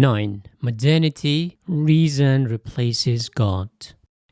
9. Modernity, reason replaces God.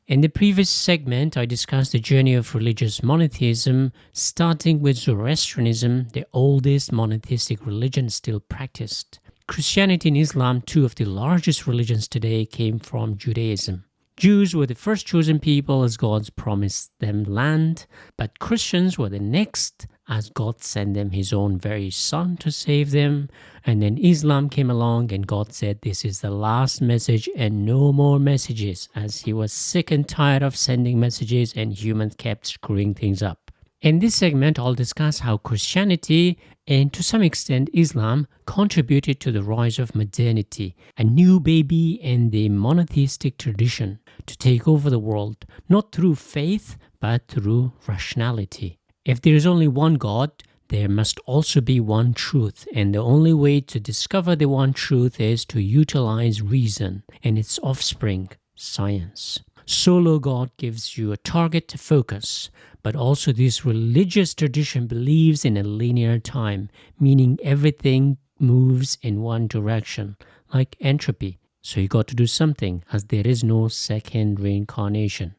In the previous segment, I discussed the journey of religious monotheism, starting with Zoroastrianism, the oldest monotheistic religion still practiced. Christianity and Islam, two of the largest religions today, came from Judaism. Jews were the first chosen people as God promised them land, but Christians were the next as God sent them his own very son to save them. And then Islam came along and God said this is the last message and no more messages, as he was sick and tired of sending messages and humans kept screwing things up. In this segment, I'll discuss how Christianity and to some extent Islam contributed to the rise of modernity, a new baby in the monotheistic tradition, to take over the world, not through faith, but through rationality. If there is only one God, there must also be one truth, and the only way to discover the one truth is to utilize reason and its offspring, science. Solo God gives you a target to focus, but also this religious tradition believes in a linear time, meaning everything moves in one direction, like entropy. So you got to do something, as there is no second reincarnation.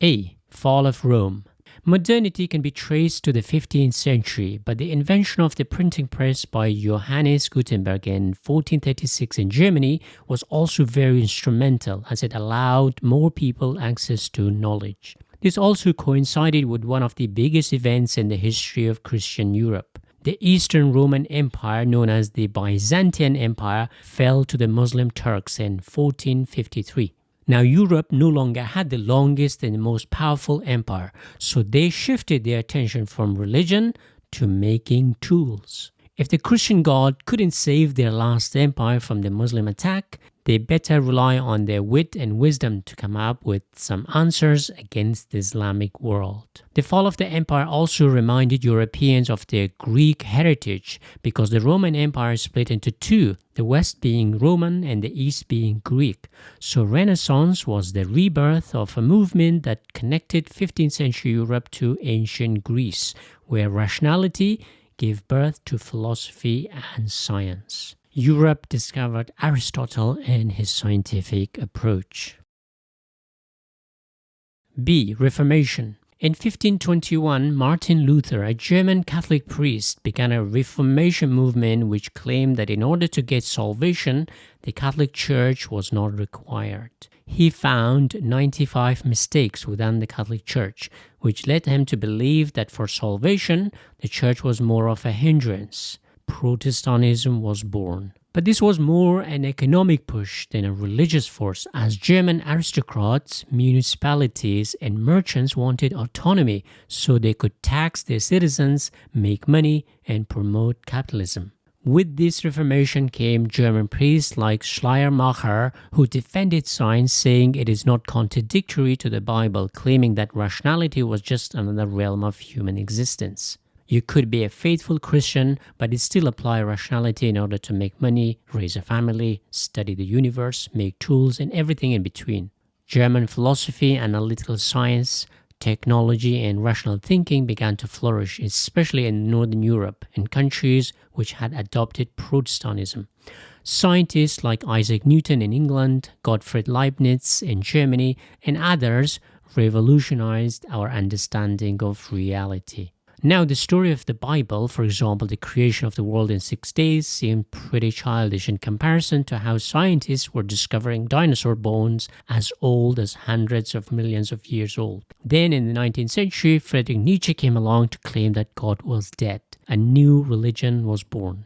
A. Fall of Rome. Modernity can be traced to the 15th century, but the invention of the printing press by Johannes Gutenberg in 1436 in Germany was also very instrumental, as it allowed more people access to knowledge. This also coincided with one of the biggest events in the history of Christian Europe. The Eastern Roman Empire, known as the Byzantine Empire, fell to the Muslim Turks in 1453. Now, Europe no longer had the longest and most powerful empire, so they shifted their attention from religion to making tools. If the Christian God couldn't save their last empire from the Muslim attack, they better rely on their wit and wisdom to come up with some answers against the Islamic world. The fall of the empire also reminded Europeans of their Greek heritage, because the Roman Empire split into two, the West being Roman and the East being Greek. So Renaissance was the rebirth of a movement that connected 15th century Europe to ancient Greece, where rationality gave birth to philosophy and science. Europe discovered Aristotle and his scientific approach. B. Reformation. In 1521, Martin Luther, a German Catholic priest, began a Reformation movement which claimed that in order to get salvation, the Catholic Church was not required. He found 95 mistakes within the Catholic Church, which led him to believe that for salvation, the Church was more of a hindrance. Protestantism was born. But this was more an economic push than a religious force, as German aristocrats, municipalities, and merchants wanted autonomy so they could tax their citizens, make money, and promote capitalism. With this Reformation came German priests like Schleiermacher, who defended science, saying it is not contradictory to the Bible, claiming that rationality was just another realm of human existence. You could be a faithful Christian, but still apply rationality in order to make money, raise a family, study the universe, make tools, and everything in between. German philosophy, analytical science, technology, and rational thinking began to flourish, especially in Northern Europe and countries which had adopted Protestantism. Scientists like Isaac Newton in England, Gottfried Leibniz in Germany, and others revolutionized our understanding of reality. Now, the story of the Bible, for example, the creation of the world in 6 days, seemed pretty childish in comparison to how scientists were discovering dinosaur bones as old as hundreds of millions of years old. Then, in the 19th century, Friedrich Nietzsche came along to claim that God was dead. A new religion was born.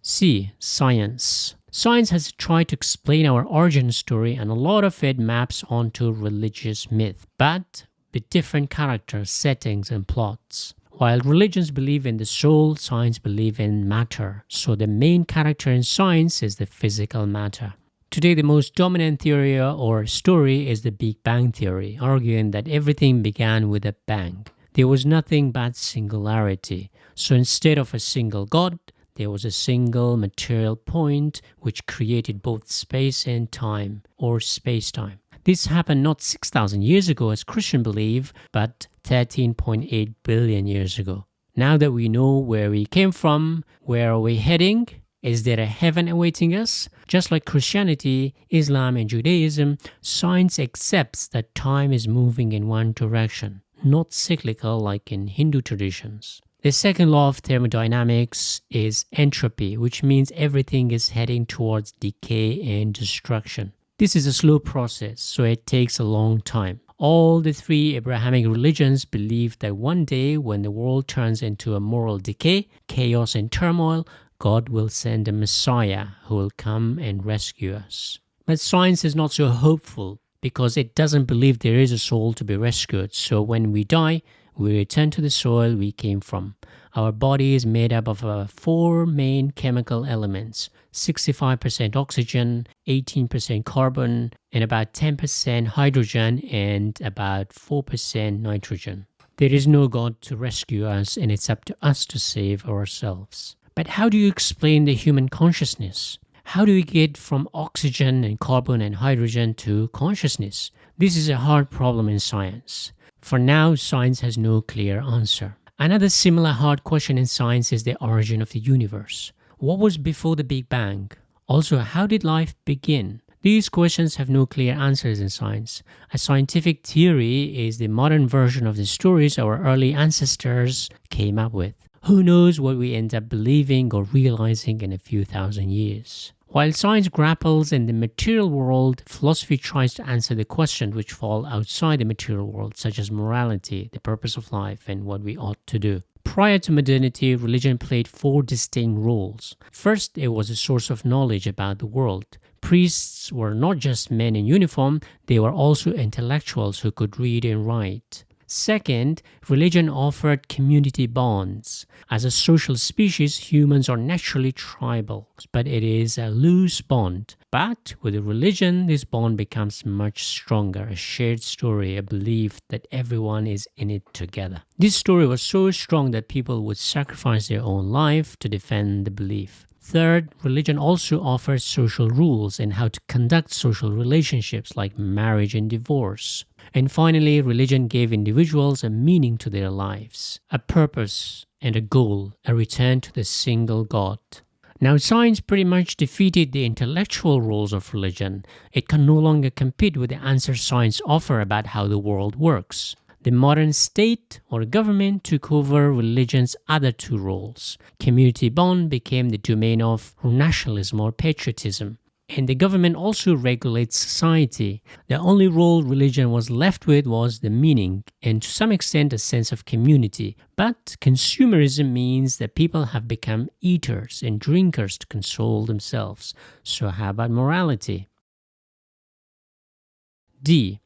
C. Science. Science has tried to explain our origin story, and a lot of it maps onto religious myth, but with different characters, settings, and plots. While religions believe in the soul, science believe in matter. So the main character in science is the physical matter. Today, the most dominant theory or story is the Big Bang theory, arguing that everything began with a bang. There was nothing but singularity. So instead of a single God, there was a single material point which created both space and time, or space-time. This happened not 6,000 years ago as Christians believe, but 13.8 billion years ago. Now that we know where we came from, where are we heading? Is there a heaven awaiting us? Just like Christianity, Islam, and Judaism, science accepts that time is moving in one direction, not cyclical like in Hindu traditions. The second law of thermodynamics is entropy, which means everything is heading towards decay and destruction. This is a slow process, so it takes a long time. All the three Abrahamic religions believe that one day when the world turns into a moral decay, chaos and turmoil, God will send a Messiah who will come and rescue us. But science is not so hopeful because it doesn't believe there is a soul to be rescued. So when we die, we return to the soil we came from. Our body is made up of four main chemical elements: 65% oxygen, 18% carbon, and about 10% hydrogen, and about 4% nitrogen. There is no God to rescue us, and it's up to us to save ourselves. But how do you explain the human consciousness? How do we get from oxygen and carbon and hydrogen to consciousness? This is a hard problem in science. For now, science has no clear answer. Another similar hard question in science is the origin of the universe. What was before the Big Bang? Also, how did life begin? These questions have no clear answers in science. A scientific theory is the modern version of the stories our early ancestors came up with. Who knows what we end up believing or realizing in a few thousand years? While science grapples in the material world, philosophy tries to answer the questions which fall outside the material world, such as morality, the purpose of life, and what we ought to do. Prior to modernity, religion played four distinct roles. First, it was a source of knowledge about the world. Priests were not just men in uniform, they were also intellectuals who could read and write. Second, religion offered community bonds. As a social species, humans are naturally tribal, but it is a loose bond. But with a religion, this bond becomes much stronger, a shared story, a belief that everyone is in it together. This story was so strong that people would sacrifice their own life to defend the belief. Third, religion also offers social rules and how to conduct social relationships like marriage and divorce. And finally, religion gave individuals a meaning to their lives, a purpose and a goal, a return to the single God. Now, science pretty much defeated the intellectual roles of religion. It can no longer compete with the answers science offer about how the world works. The modern state or government took over religion's other two roles. Community bond became the domain of nationalism or patriotism. And the government also regulates society. The only role religion was left with was the meaning and to some extent a sense of community. But consumerism means that people have become eaters and drinkers to console themselves. So how about morality? D.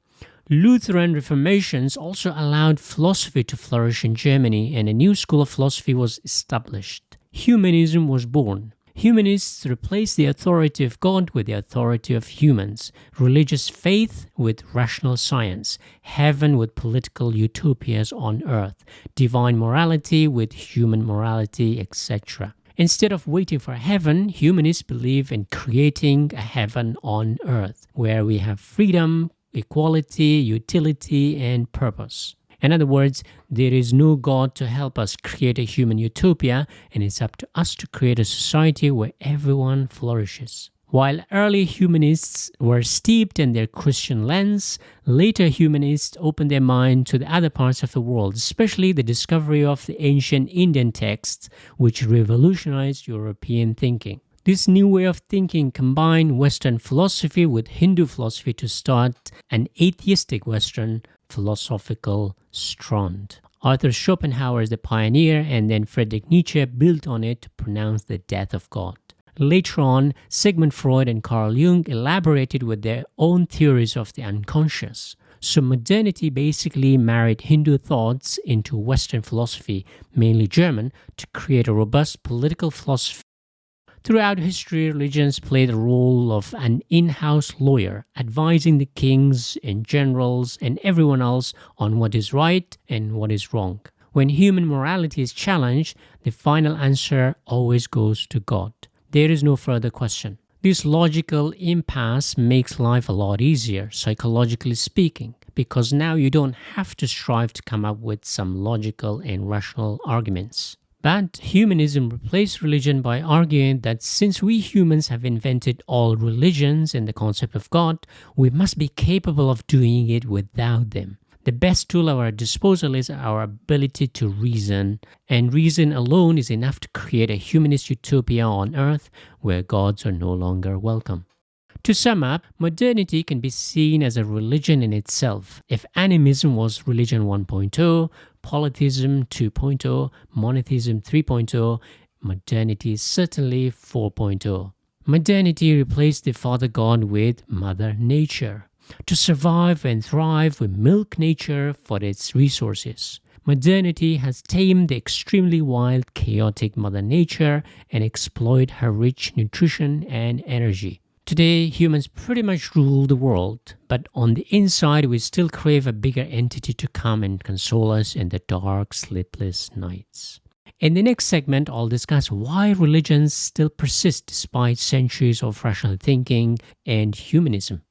Lutheran reformations also allowed philosophy to flourish in Germany, and a new school of philosophy was established. Humanism was born. Humanists replaced the authority of God with the authority of humans, religious faith with rational science, heaven with political utopias on earth, divine morality with human morality, etc. Instead of waiting for heaven, humanists believe in creating a heaven on earth, where we have freedom, equality, utility, and purpose. In other words, there is no God to help us create a human utopia, and it's up to us to create a society where everyone flourishes. While early humanists were steeped in their Christian lens, later humanists opened their mind to the other parts of the world, especially the discovery of the ancient Indian texts, which revolutionized European thinking. This new way of thinking combined Western philosophy with Hindu philosophy to start an atheistic Western philosophical strand. Arthur Schopenhauer is the pioneer, and then Friedrich Nietzsche built on it to pronounce the death of God. Later on, Sigmund Freud and Carl Jung elaborated with their own theories of the unconscious. So modernity basically married Hindu thoughts into Western philosophy, mainly German, to create a robust political philosophy. Throughout history, religions played the role of an in-house lawyer, advising the kings and generals and everyone else on what is right and what is wrong. When human morality is challenged, the final answer always goes to God. There is no further question. This logical impasse makes life a lot easier, psychologically speaking. because now you don't have to strive to come up with some logical and rational arguments. But humanism replaced religion by arguing that since we humans have invented all religions and the concept of God, we must be capable of doing it without them. The best tool at our disposal is our ability to reason, and reason alone is enough to create a humanist utopia on earth where gods are no longer welcome. To sum up, modernity can be seen as a religion in itself. If animism was religion 1.0, polytheism 2.0, monotheism 3.0, modernity is certainly 4.0. Modernity replaced the Father God with Mother Nature. To survive and thrive, we milk nature for its resources. Modernity has tamed the extremely wild, chaotic Mother Nature and exploited her rich nutrition and energy. Today, humans pretty much rule the world, but on the inside, we still crave a bigger entity to come and console us in the dark, sleepless nights. In the next segment, I'll discuss why religions still persist despite centuries of rational thinking and humanism.